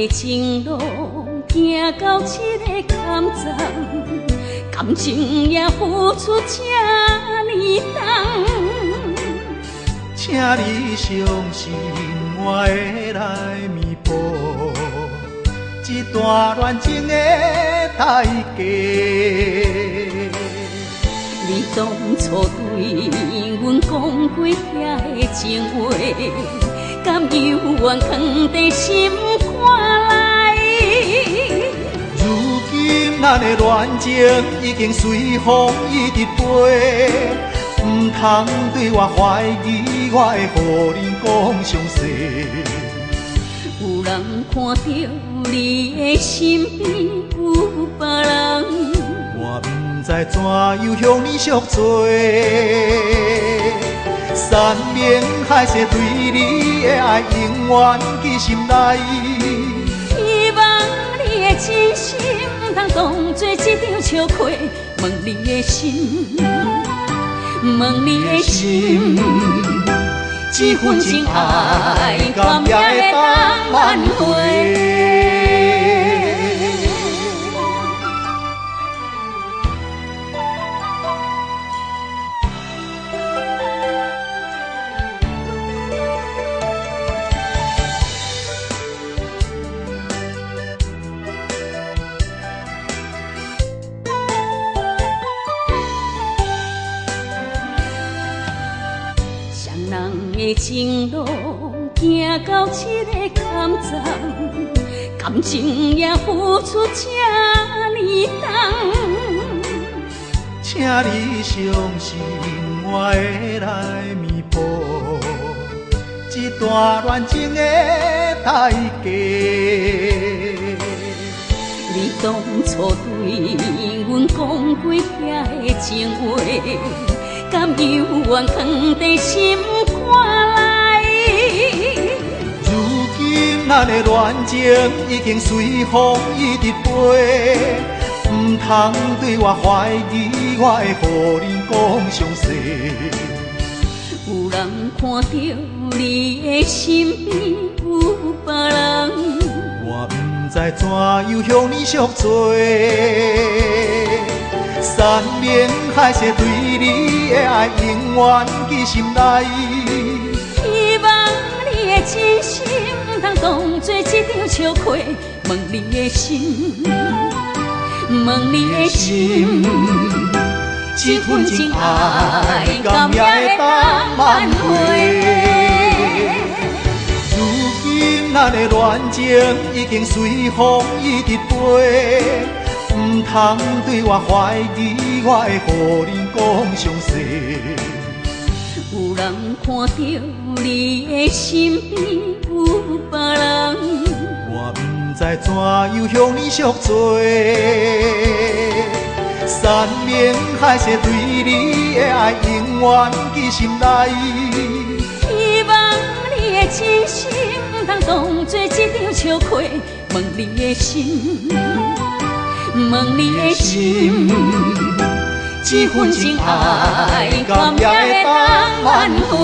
的情路行到这个坎站，感情也付出这呢重，请你相信我会来弥补这段恋情的代价。你当初对阮讲过遐的情话，甘犹原藏在心肝内。如今咱的恋情已经随风一直飞，唔通对我怀疑，我会予你讲详细。有人看到你的身边有别人，我不知怎样向你赎罪。山盟海誓对你的爱永远记心内。希望你的真心唔通当作一张笑话，问你的心，问你的心，这份情爱甘也会当挽回？人的情路行到这个坎站，感情也付出这呢重，请你相信我会来弥补这段恋情的代价。你当初对阮讲过遐的情话，甘犹原藏在心肝内。如今咱的恋情已经随风一直飞，唔通对我怀疑，我会予你讲详细。有人看到你的身边有别人，我不知怎样向你赎罪。山盟海誓对你的爱永远记心内。希望你的真心唔通当作一张笑话，问你的心，问你的心，这份情爱甘也会当挽回？如今咱的恋情已经随风一直飞，唔通对我怀疑，我会予你讲详细。有人看到你的身边有别人，我不知怎样向你赎罪。山盟海誓对你的爱永远记心内。希望你的真心唔通当作一张笑话，问你的心，问你的心，这份情爱甘也会当挽回？